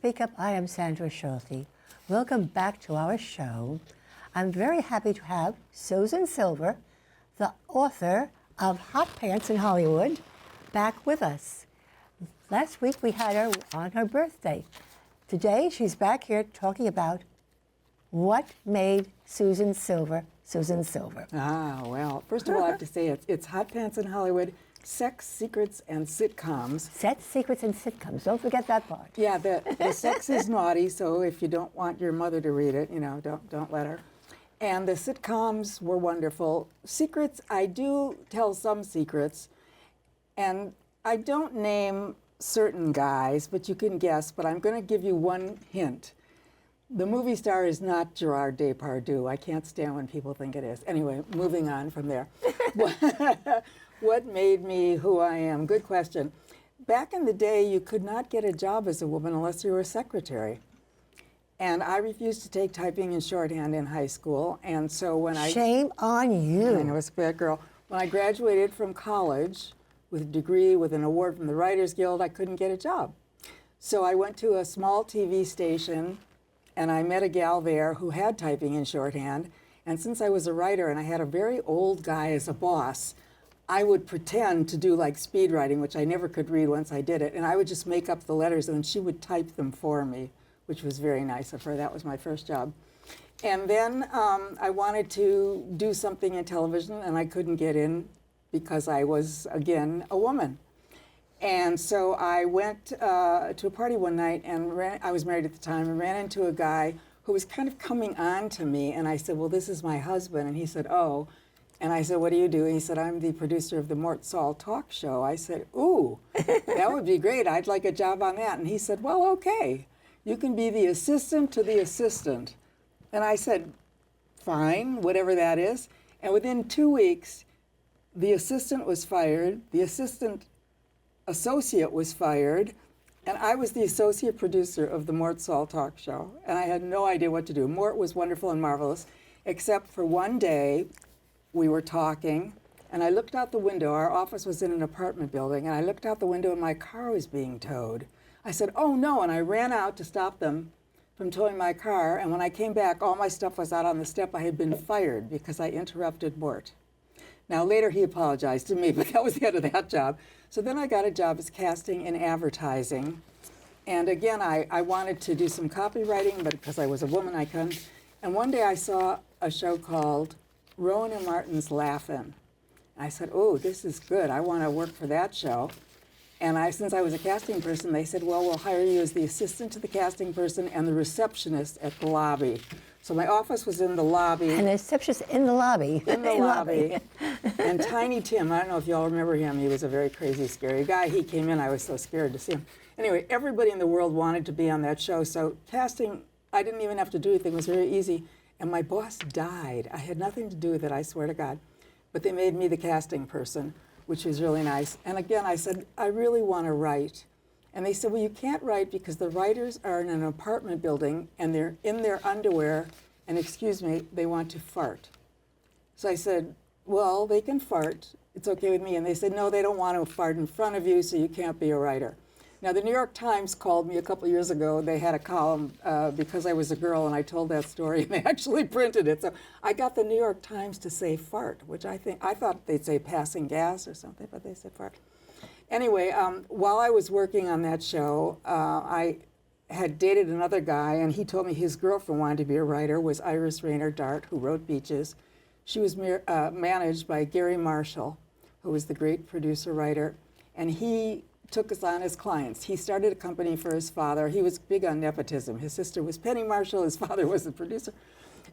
Speak Up. I am Sandra Schulte. Welcome back to our show. I'm very happy to have Susan Silver, the author of Hot Pants in Hollywood, back with us. Last week we had her on her birthday. Today she's back here talking about what made Susan Silver Susan Silver. Ah, well, first of all, I have to say it's Hot Pants in Hollywood, Sex, Secrets, and Sitcoms. Sex, Secrets, and Sitcoms. Don't forget that part. Yeah, the sex is naughty, so if you don't want your mother to read it, don't let her. And the sitcoms were wonderful. Secrets, I do tell some secrets, and I don't name certain guys, but you can guess, but I'm going to give you one hint. The movie star is not Gerard Depardieu. I can't stand when people think it is. Anyway, moving on from there. What made me who I am? Good question. Back in the day, you could not get a job as a woman unless you were a secretary. And I refused to take typing and shorthand in high school. And so when Shame on you. I know, I was a bad girl. When I graduated from college with a degree, with an award from the Writers Guild, I couldn't get a job. So I went to a small TV station, and I met a gal there who had typing and shorthand. And since I was a writer and I had a very old guy as a boss, I would pretend to do like speed writing, which I never could read once I did it. And I would just make up the letters and she would type them for me, which was very nice of her. That was my first job. And then I wanted to do something in television and I couldn't get in because I was, again, a woman. And so I went to a party one night and I was married at the time, and ran into a guy who was kind of coming on to me. And I said, well, this is my husband. And he said, oh. And I said, what do you do? And he said, I'm the producer of the Mort Saul talk show. I said, ooh, that would be great. I'd like a job on that. And he said, well, okay. You can be the assistant to the assistant. And I said, fine, whatever that is. And within 2 weeks, the assistant was fired, the assistant associate was fired, and I was the associate producer of the Mort Saul talk show. And I had no idea what to do. Mort was wonderful and marvelous, except for one day, we were talking, and I looked out the window. Our office was in an apartment building, and I looked out the window and my car was being towed. I said, oh no, and I ran out to stop them from towing my car, and when I came back, all my stuff was out on the step. I had been fired because I interrupted Mort. Now later he apologized to me, but that was the end of that job. So then I got a job as casting and advertising. And again, I wanted to do some copywriting, but because I was a woman, I couldn't. And one day I saw a show called Rowan and Martin's Laugh-In. I said, oh, this is good. I want to work for that show. And since I was a casting person, they said, well, we'll hire you as the assistant to the casting person and the receptionist at the lobby. So my office was in the lobby. And the receptionist in the lobby. In the lobby. And Tiny Tim, I don't know if you all remember him, he was a very crazy, scary guy. He came in, I was so scared to see him. Anyway, everybody in the world wanted to be on that show, so casting, I didn't even have to do anything, it was very easy. And my boss died. I had nothing to do with it, I swear to God. But they made me the casting person, which was really nice. And again, I said, I really want to write. And they said, well, you can't write because the writers are in an apartment building and they're in their underwear, and excuse me, they want to fart. So I said, well, they can fart. It's okay with me. And they said, no, they don't want to fart in front of you, so you can't be a writer. Now, the New York Times called me a couple years ago. They had a column because I was a girl, and I told that story, and they actually printed it. So I got the New York Times to say fart, which I thought they'd say passing gas or something, but they said fart. Anyway, while I was working on that show, I had dated another guy, and he told me his girlfriend wanted to be a writer, was Iris Rayner Dart, who wrote Beaches. She was managed by Gary Marshall, who was the great producer-writer, and he took us on as clients. He started a company for his father. He was big on nepotism. His sister was Penny Marshall, his father was the producer.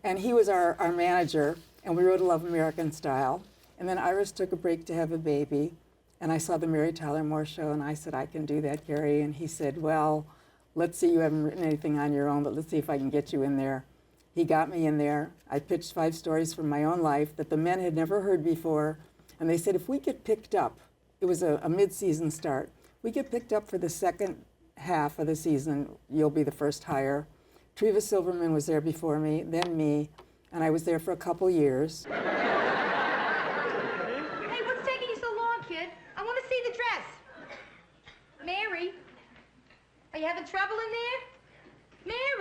And he was our manager, and we wrote A Love American Style. And then Iris took a break to have a baby, and I saw the Mary Tyler Moore Show, and I said, I can do that, Gary. And he said, well, let's see, you haven't written anything on your own, but let's see if I can get you in there. He got me in there. I pitched 5 stories from my own life that the men had never heard before, and they said, if we get picked up, it was a mid-season start, we get picked up for the second half of the season, you'll be the first hire. Treva Silverman was there before me, then me, and I was there for a couple years. Hey, what's taking you so long, kid? I want to see the dress. Mary, are you having trouble in there?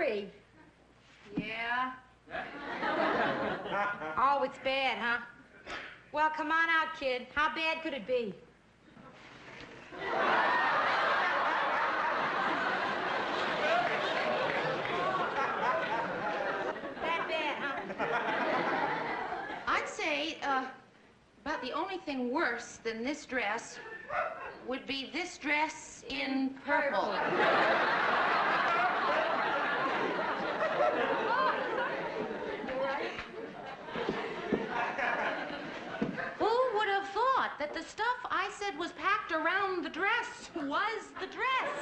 hungry. Yeah? Oh, it's bad, huh? Well, come on out, kid. How bad could it be? That bad, huh? I'd say, about the only thing worse than this dress would be this dress in purple. Who would have thought that the stuff I said was packed around the dress was the dress?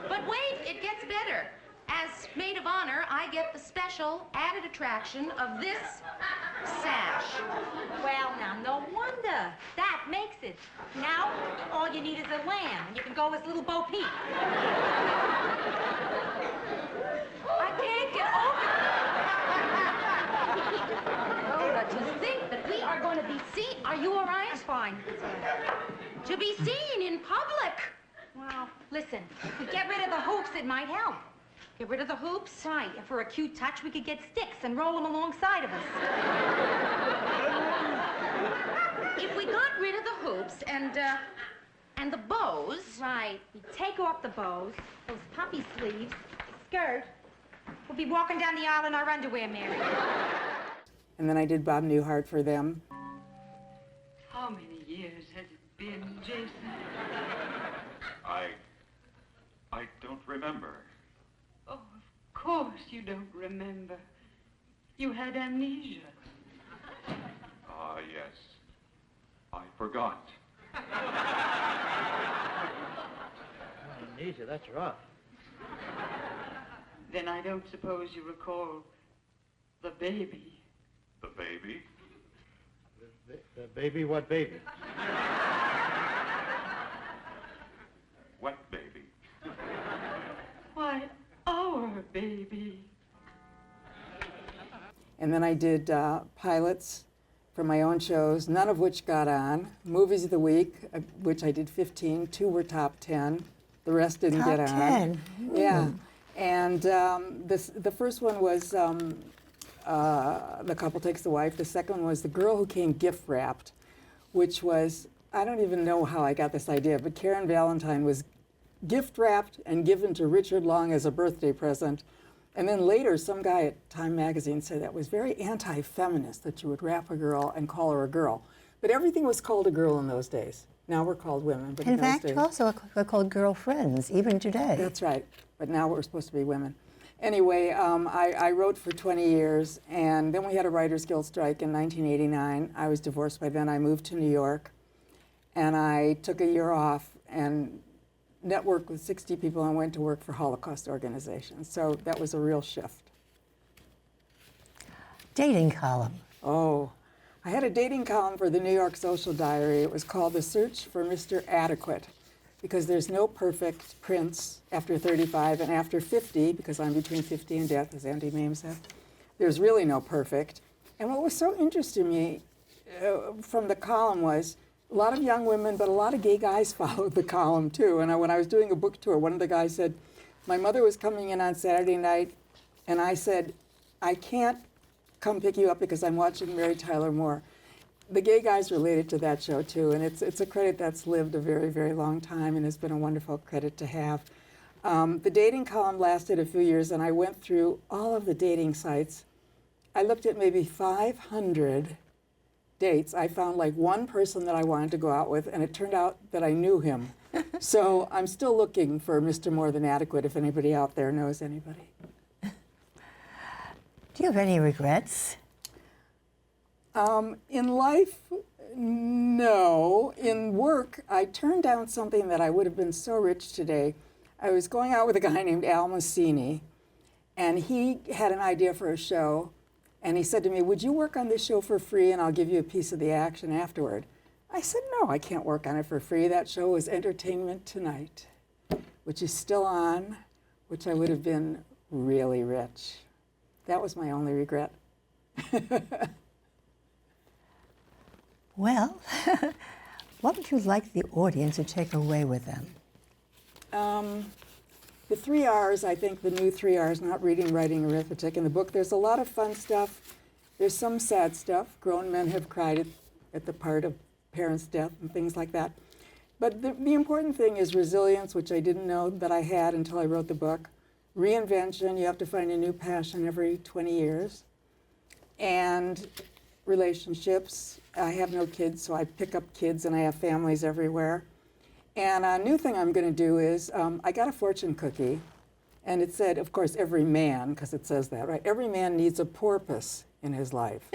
But wait, it gets better. As maid of honor, I get the special added attraction of this sash. Well, now, no wonder. That makes it. Now, all you need is a lamb, and you can go as little Bo Peep. I can't get over Oh, to think that we are going to be seen. Are you all right? I'm fine. To be seen in public. Well, listen, if we get rid of the hoops, it might help. Get rid of the hoops? Right, and for a cute touch, we could get sticks and roll them alongside of us. If we got rid of the hoops and the bows. Right, we take off the bows, those puppy sleeves, skirt. We'll be walking down the aisle in our underwear, Mary. And then I did Bob Newhart for them. How many years has it been, Jason? I don't remember. Oh, of course you don't remember. You had amnesia. Ah, yes. I forgot. Amnesia, that's rough. Then I don't suppose you recall the baby. The baby? The baby, what baby? What baby? Why, our baby. And then I did pilots for my own shows, none of which got on. Movies of the week, which I did 15. 2 were top 10. The rest didn't Top get on. 10. Yeah. And the first one was The Couple Takes the Wife. The second one was The Girl Who Came Gift Wrapped, which was, I don't even know how I got this idea, but Karen Valentine was gift wrapped and given to Richard Long as a birthday present. And then later, some guy at Time magazine said that was very anti-feminist, that you would wrap a girl and call her a girl. But everything was called a girl in those days. Now we're called women, but in In those fact, days. also we're called girlfriends, even today. That's right. But now we're supposed to be women. Anyway, I wrote for 20 years, and then we had a Writers Guild strike in 1989. I was divorced by then. I moved to New York, and I took a year off and networked with 60 people and went to work for Holocaust organizations. So that was a real shift. Dating column. Oh, I had a dating column for the New York Social Diary. It was called The Search for Mr. Adequate, because there's no perfect prince after 35, and after 50, because I'm between 50 and death, as Andy Mame said, there's really no perfect. And what was so interesting to me from the column was a lot of young women, but a lot of gay guys followed the column too. And when I was doing a book tour, one of the guys said, my mother was coming in on Saturday night, and I said, I can't come pick you up because I'm watching Mary Tyler Moore. The gay guys related to that show too, and it's a credit that's lived a very, very long time and has been a wonderful credit to have. The dating column lasted a few years, and I went through all of the dating sites. I looked at maybe 500 dates. I found like one person that I wanted to go out with, and it turned out that I knew him. So I'm still looking for Mr. More Than Adequate if anybody out there knows anybody. Do you have any regrets? In life, no. In work, I turned down something that I would have been so rich today. I was going out with a guy named Al Massini, and he had an idea for a show, and he said to me, would you work on this show for free and I'll give you a piece of the action afterward? I said, no, I can't work on it for free. That show was Entertainment Tonight, which is still on, which I would have been really rich. That was my only regret. Well, what would you like the audience to take away with them? The 3 R's, I think the new 3 R's, not reading, writing, arithmetic. In the book, there's a lot of fun stuff. There's some sad stuff. Grown men have cried at the part of parents' death and things like that. But the important thing is resilience, which I didn't know that I had until I wrote the book. Reinvention, you have to find a new passion every 20 years. And relationships. I have no kids, so I pick up kids and I have families everywhere. And a new thing I'm going to do is I got a fortune cookie, and it said, of course, every man, because it says that, right? Every man needs a porpoise in his life.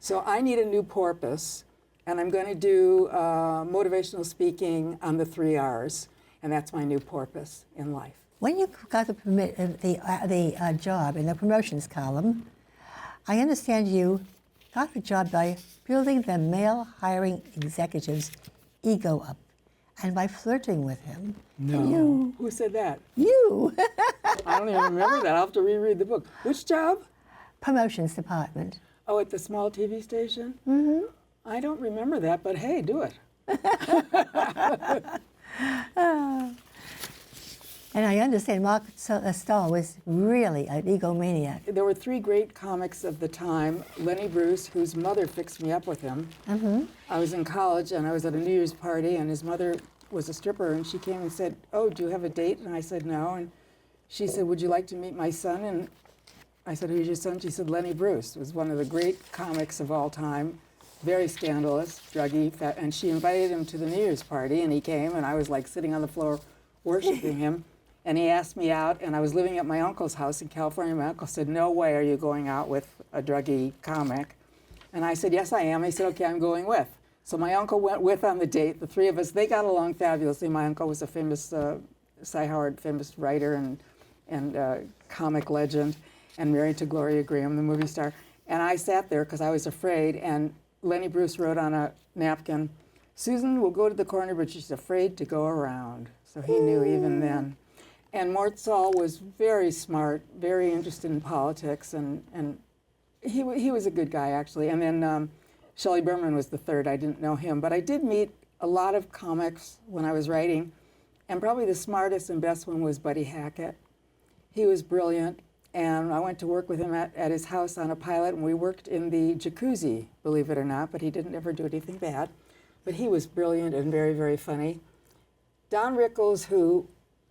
So I need a new porpoise, and I'm going to do motivational speaking on the 3 R's, and that's my new porpoise in life. When you got the job in the promotions column, I understand you got the job by building the male hiring executive's ego up, and by flirting with him. No. Who said that? You. I don't even remember that. I'll have to reread the book. Which job? Promotions department. Oh, at the small TV station? Mm-hmm. I don't remember that, but hey, do it. And I understand Mark Stahl was really an egomaniac. There were 3 great comics of the time. Lenny Bruce, whose mother fixed me up with him. Mm-hmm. I was in college and I was at a New Year's party, and his mother was a stripper, and she came and said, "Oh, do you have a date?" And I said, "No." And she said, "Would you like to meet my son?" And I said, "Who's your son?" She said, "Lenny Bruce." It was one of the great comics of all time. Very scandalous, druggy, fat, and she invited him to the New Year's party, and he came, and I was like sitting on the floor worshiping him. And he asked me out, and I was living at my uncle's house in California. My uncle said, "No way are you going out with a druggy comic." And I said, "Yes, I am." He said, "Okay, I'm going with." So my uncle went with on the date. The 3 of us, they got along fabulously. My uncle was a famous, Cy Howard, famous writer and comic legend, and married to Gloria Graham, the movie star. And I sat there because I was afraid, and Lenny Bruce wrote on a napkin, "Susan will go to the corner, but she's afraid to go around." So he knew even then. And Mort Saul was very smart, very interested in politics, and he was a good guy, actually. And then Shelley Berman was the 3rd. I didn't know him. But I did meet a lot of comics when I was writing, and probably the smartest and best one was Buddy Hackett. He was brilliant, and I went to work with him at his house on a pilot, and we worked in the jacuzzi, believe it or not, but he didn't ever do anything bad. But he was brilliant and very, very funny. Don Rickles, who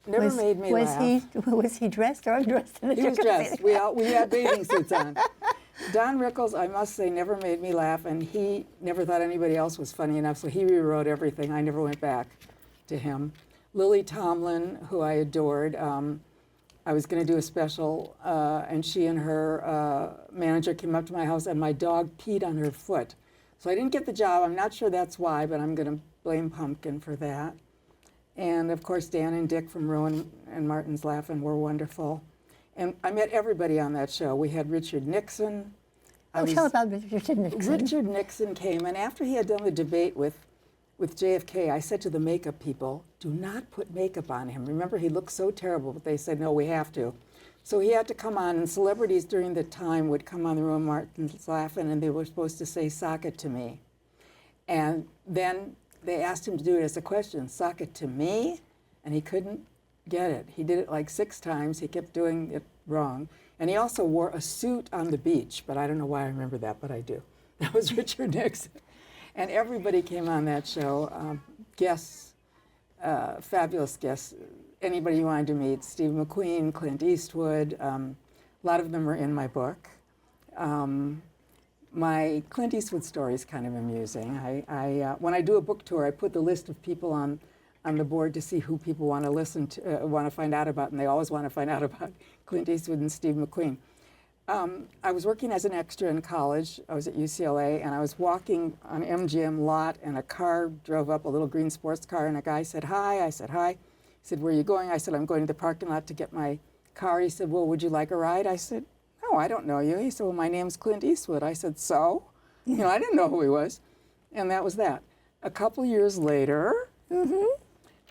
never made me laugh. Was he dressed or undressed in the He was dressed. We had bathing suits on. Don Rickles, I must say, never made me laugh, and he never thought anybody else was funny enough, so he rewrote everything. I never went back to him. Lily Tomlin, who I adored, I was going to do a special, and she and her manager came up to my house, and my dog peed on her foot. So I didn't get the job. I'm not sure that's why, but I'm going to blame Pumpkin for that. And of course, Dan and Dick from Rowan and Martin's Laugh-In were wonderful. And I met everybody on that show. We had Richard Nixon. Tell about Richard Nixon. Richard Nixon came, and after he had done the debate with JFK, I said to the makeup people, "Do not put makeup on him." Remember, he looked so terrible, but they said, "No, we have to." So he had to come on, and celebrities during the time would come on the Rowan Martin's Laugh-In, and they were supposed to say, "Sock it to me." And then they asked him to do it as a question, "Sock it to me?" And he couldn't get it. He did it like 6 times. He kept doing it wrong. And he also wore a suit on the beach, but I don't know why I remember that, but I do. That was Richard Nixon. And everybody came on that show, guests, fabulous guests, anybody you wanted to meet, Steve McQueen, Clint Eastwood, a lot of them are in my book. My Clint Eastwood story is kind of amusing. When I do a book tour, I put the list of people on the board to see who people want to listen to, want to find out about, and they always want to find out about Clint Eastwood and Steve McQueen. I was working as an extra in college. I was at UCLA, and I was walking on MGM lot, and a car drove up, a little green sports car, and a guy said, "Hi." I said, "Hi." He said, "Where are you going?" I said, "I'm going to the parking lot to get my car." He said, "Well, would you like a ride?" I said, "No, I don't know you." He said, "Well, my name's Clint Eastwood." I said, "So?" You know, I didn't know who he was. And that was that. A couple years later,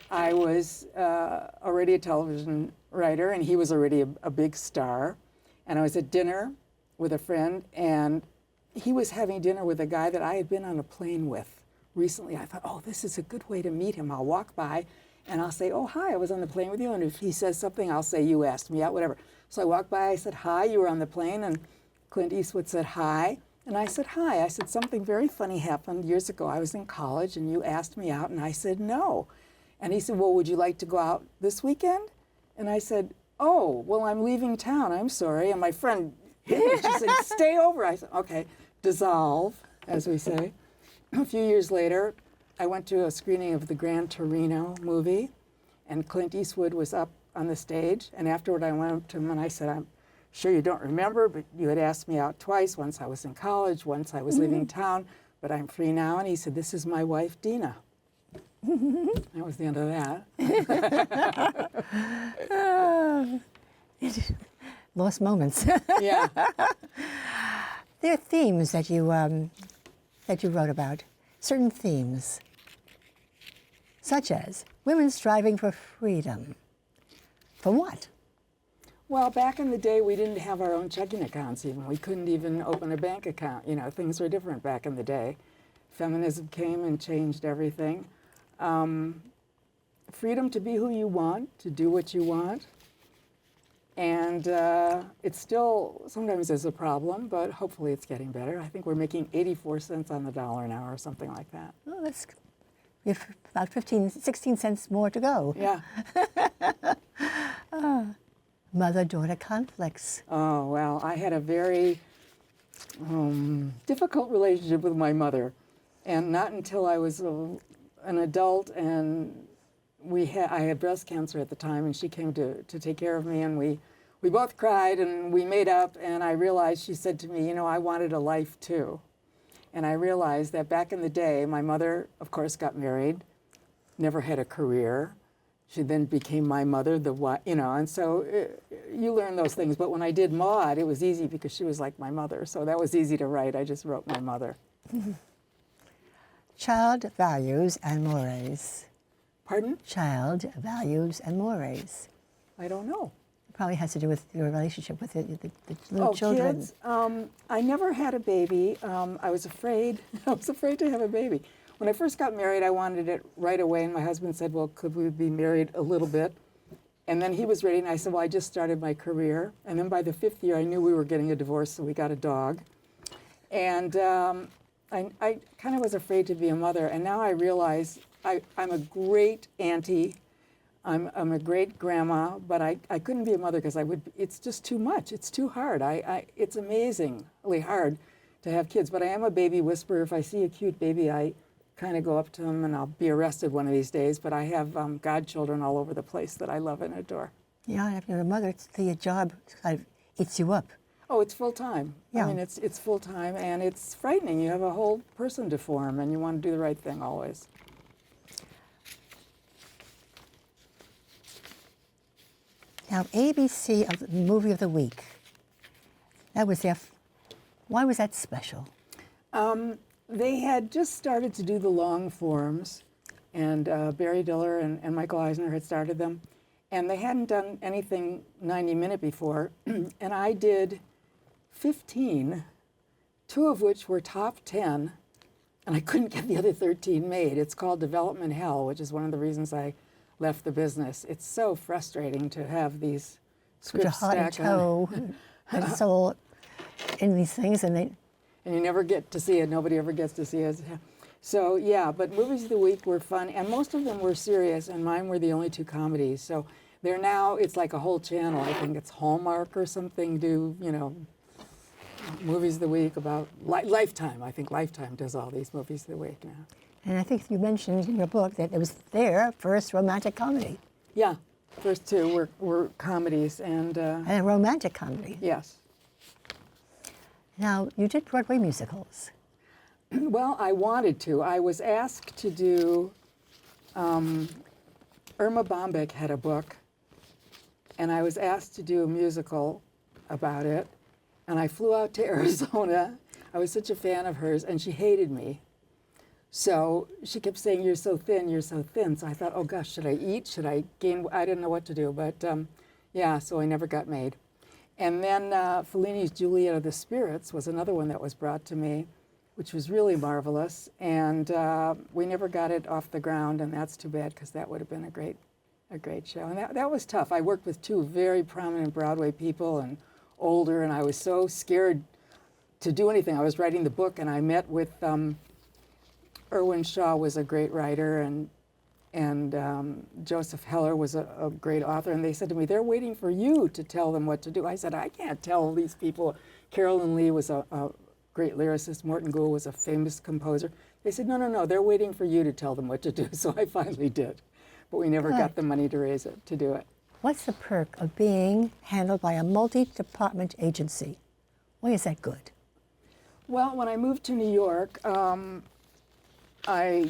I was already a television writer, and he was already a big star. And I was at dinner with a friend, and he was having dinner with a guy that I had been on a plane with recently. I thought, oh, this is a good way to meet him. I'll walk by. And I'll say, oh, hi, I was on the plane with you. And if he says something, I'll say, you asked me out, whatever. So I walked by, I said, hi, you were on the plane. And Clint Eastwood said, hi. And I said, hi. I said, something very funny happened years ago. I was in college and you asked me out. And I said, no. And he said, well, would you like to go out this weekend? And I said, oh, well, I'm leaving town. I'm sorry. And my friend hit me. She said, stay over. I said, okay, dissolve, as we say. A few years later, I went to a screening of the Gran Torino movie, and Clint Eastwood was up on the stage. And afterward, I went up to him and I said, I'm sure you don't remember, but you had asked me out twice. Once I was in college, once I was leaving town, but I'm free now. And he said, this is my wife, Dina. That was the end of that. Lost moments. Yeah. There are themes that you wrote about, certain themes, such as women striving for freedom. For what? Well, back in the day, we didn't have our own checking accounts even. We couldn't even open a bank account. You know, things were different back in the day. Feminism came and changed everything. Freedom to be who you want, to do what you want. And it still sometimes is a problem, but hopefully it's getting better. I think we're making 84 cents on the dollar an hour or something like that. Oh, we have about 16 cents more to go. Yeah. Mother-daughter conflicts. Oh, well, I had a very difficult relationship with my mother. And not until I was an adult and I had breast cancer at the time, and she came to take care of me, and we both cried and we made up, and I realized, she said to me, you know, I wanted a life too. And I realized that back in the day, my mother, of course, got married, never had a career. She then became my mother, you know, and so you learn those things. But when I did Maud, it was easy because she was like my mother, so that was easy to write. I just wrote my mother. Child values and mores. Pardon? Child values and mores. I don't know. It probably has to do with your relationship with the little children. Kids? I never had a baby. I was afraid. I was afraid to have a baby. When I first got married, I wanted it right away, and my husband said, well, could we be married a little bbit? And then he was ready, and I said, well, I just started my career. And then by the 5th year, I knew we were getting a divorce, so we got a dog. And I kind of was afraid to be a mother, and now I realize I'm a great auntie. I'm a great grandma, but I couldn't be a mother because it's just too much. It's too hard. It's amazingly hard to have kids, but I am a baby whisperer. If I see a cute baby, I kind of go up to them, and I'll be arrested one of these days, but I have godchildren all over the place that I love and adore. Yeah, if you're a mother, the job kind of eats you up. Oh, it's full time. Yeah. I mean, it's full time, and it's frightening. You have a whole person to form, and you want to do the right thing always. Now, ABC of the Movie of the Week. That was why was that special? They had just started to do the long forms, and Barry Diller and Michael Eisner had started them, and they hadn't done anything 90-minute before, and I did 15, 2 of which were top 10, and I couldn't get the other 13 made. It's called Development Hell, which is one of the reasons I left the business. It's so frustrating to have these scripts stacked on. And it's all in these things, and you never get to see it. Nobody ever gets to see it. So yeah, but movies of the week were fun, and most of them were serious, and mine were the only 2 comedies. So they're now, it's like a whole channel. I think it's Hallmark or something do, you know, movies of the week about Lifetime. I think Lifetime does all these movies of the week now. And I think you mentioned in your book that it was their first romantic comedy. Yeah, first 2 were comedies, and a romantic comedy. Yes. Now, you did Broadway musicals. Well, I wanted to. I was asked to do, Irma Bombeck had a book, and I was asked to do a musical about it, and I flew out to Arizona. I was such a fan of hers, and she hated me. So she kept saying, you're so thin, you're so thin. So I thought, oh gosh, should I eat? Should I gain? I didn't know what to do, but yeah, so I never got made. And then Fellini's Juliet of the Spirits was another one that was brought to me. which was really marvelous. And we never got it off the ground, and that's too bad because that would have been a great show. And that was tough. I worked with two very prominent Broadway people and older, and I was so scared to do anything. I was writing the book, and I met with Irwin Shaw was a great writer, and Joseph Heller was a great author, and they said to me, they're waiting for you to tell them what to do. I said, I can't tell these people. Carolyn Lee was a great lyricist. Morton Gould was a famous composer. They said, no, they're waiting for you to tell them what to do. So I finally did, but we never got the money to do it. What's the perk of being handled by a multi-department agency? Why is that good? Well, when I moved to New York, I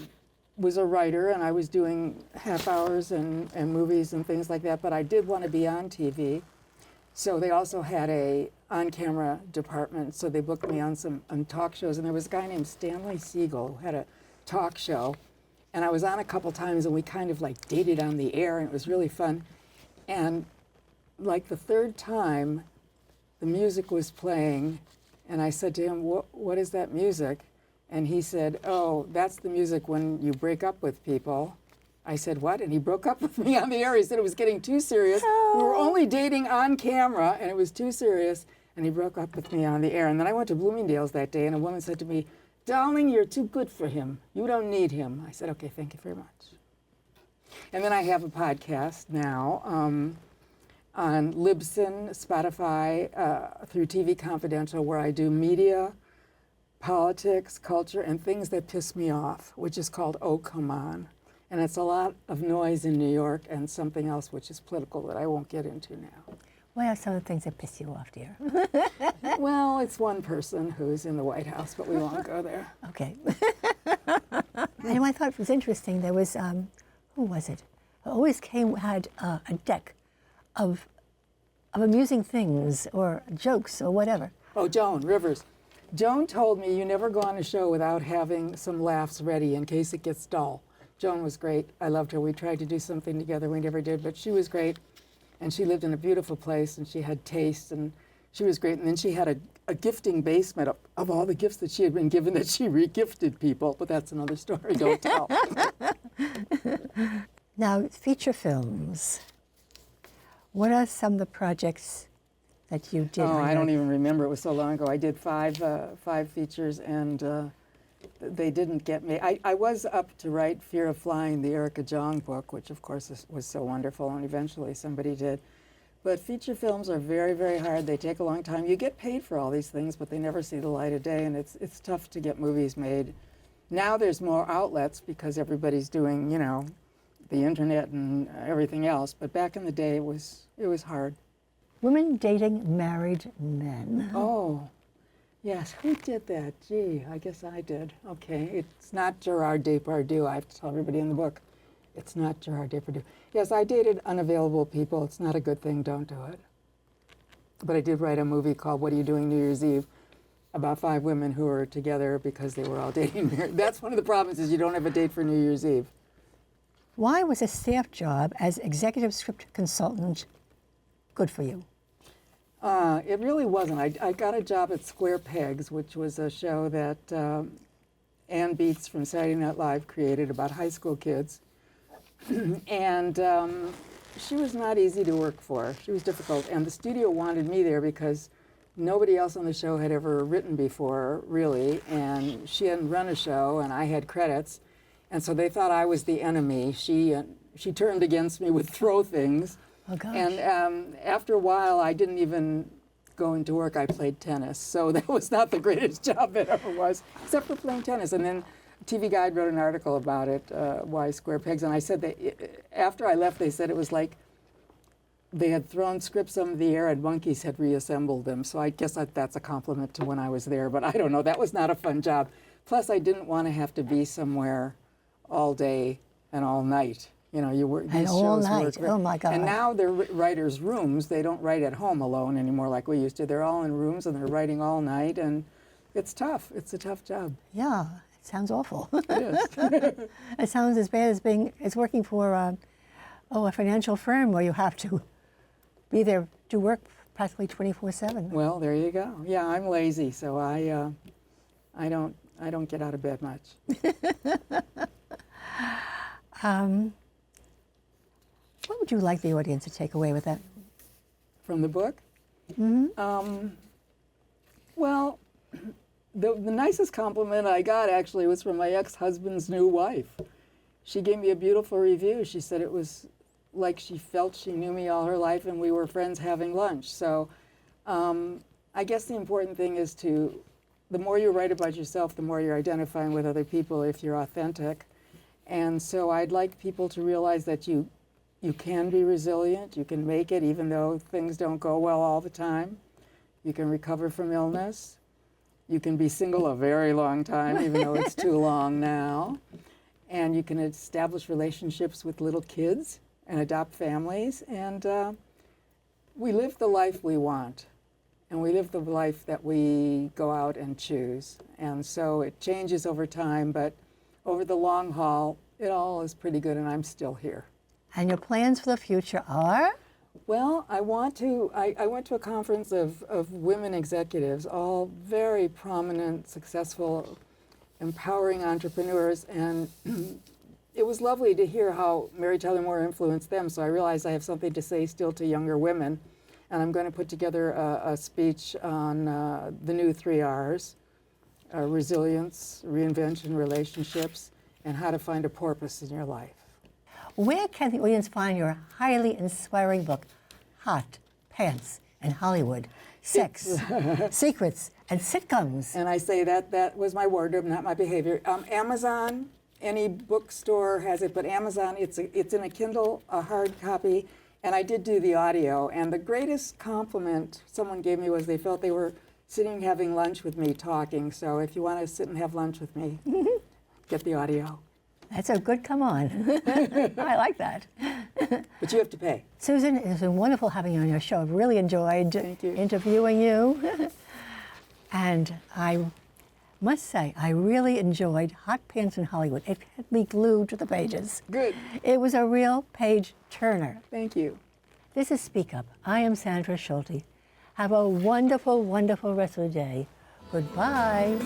was a writer, and I was doing half hours and movies and things like that, but I did want to be on TV. So they also had a on-camera department, so they booked me on some talk shows, and there was a guy named Stanley Siegel who had a talk show, and I was on a couple times, and we kind of like dated on the air, and it was really fun. And like the third time, the music was playing, and I said to him, what is that music? And he said, oh, that's the music when you break up with people. I said, what? And he broke up with me on the air. He said it was getting too serious. Oh. We were only dating on camera, and it was too serious, and he broke up with me on the air. And then I went to Bloomingdale's that day, and a woman said to me, darling, you're too good for him. You don't need him. I said, okay, thank you very much. And then I have a podcast now on Libsyn, Spotify, through TV Confidential, where I do media, politics, culture, and things that piss me off, which is called Oh, Come On. And it's a lot of noise in New York and something else which is political that I won't get into now. What are some of the things that piss you off, dear? Well, it's one person who's in the White House, but we won't go there. Okay. And I thought it was interesting, there was, who was it? Always had a deck of amusing things or jokes or whatever. Oh, Joan Rivers. Joan told me you never go on a show without having some laughs ready in case it gets dull. Joan was great. I loved her. We tried to do something together. We never did, but she was great. And she lived in a beautiful place, and she had taste, and she was great. And then she had a gifting basement of all the gifts that she had been given that she re-gifted people. But that's another story. Don't tell. Now, feature films. What are some of the projects that you did? Oh, I don't even remember. It was so long ago. I did five features, and they didn't get me. I was up to write Fear of Flying, the Erica Jong book, which of course was so wonderful, and eventually somebody did. But feature films are very, very hard. They take a long time. You get paid for all these things, but they never see the light of day, and it's tough to get movies made. Now there's more outlets because everybody's doing, the internet and everything else. But back in the day, it was hard. Women dating married men. Oh, yes. Who did that? Gee, I guess I did. Okay, it's not Gerard Depardieu. I have to tell everybody in the book. It's not Gerard Depardieu. Yes, I dated unavailable people. It's not a good thing. Don't do it. But I did write a movie called What Are You Doing New Year's Eve? About 5 women who were together because they were all dating. That's one of the problems is you don't have a date for New Year's Eve. Why was a staff job as executive script consultant good for you? It really wasn't. I got a job at Square Pegs, which was a show that Ann Beats from Saturday Night Live created about high school kids. And she was not easy to work for. She was difficult. And the studio wanted me there because nobody else on the show had ever written before, really. And she hadn't run a show, and I had credits. And so they thought I was the enemy. She turned against me, would throw things. Oh, gosh. And after a while, I didn't even go into work. I played tennis. So that was not the greatest job it ever was, except for playing tennis. And then TV Guide wrote an article about it, Why Square Pegs. And I said that after I left, they said it was like they had thrown scripts into the air and monkeys had reassembled them. So I guess that's a compliment to when I was there. But I don't know. That was not a fun job. Plus, I didn't want to have to be somewhere all day and all night. You work these And all shows night. work. Oh my God. And now they're writers' rooms. They don't write at home alone anymore like we used to. They're all in rooms and they're writing all night, and it's tough. It's a tough job. Yeah, it sounds awful. It is. It sounds as bad as working for a financial firm where you have to be there to work practically 24/7. Well, there you go. Yeah, I'm lazy, so I don't I don't get out of bed much. What would you like the audience to take away with that? From the book? Well, the nicest compliment I got actually was from my ex-husband's new wife. She gave me a beautiful review. She said it was like she felt she knew me all her life and we were friends having lunch. So I guess the important thing is the more you write about yourself, the more you're identifying with other people if you're authentic. And so I'd like people to realize that you can be resilient, you can make it even though things don't go well all the time. You can recover from illness. You can be single a very long time, even though it's too long now. And you can establish relationships with little kids and adopt families. And we live the life we want. And we live the life that we go out and choose. And so it changes over time, but over the long haul, it all is pretty good, and I'm still here. And your plans for the future are? Well, I went to a conference of women executives, all very prominent, successful, empowering entrepreneurs, and it was lovely to hear how Mary Tyler Moore influenced them, so I realized I have something to say still to younger women, and I'm going to put together a speech on the new 3 R's, resilience, reinvention, relationships, and how to find a purpose in your life. Where can the audience find your highly inspiring book, Hot Pants in Hollywood, Sex, Secrets, and Sitcoms? And I say that was my wardrobe, not my behavior. Amazon, any bookstore has it, but Amazon, it's in a Kindle, a hard copy, and I did do the audio. And the greatest compliment someone gave me was they felt they were sitting having lunch with me talking. So if you want to sit and have lunch with me, get the audio. That's a good come on. I like that. But you have to pay. Susan, it's been wonderful having you on your show. I've really enjoyed interviewing you. And I must say, I really enjoyed Hot Pants in Hollywood. It had me glued to the pages. Good. It was a real page turner. Thank you. This is Speak Up. I am Sandra Schulte. Have a wonderful, wonderful rest of the day. Goodbye.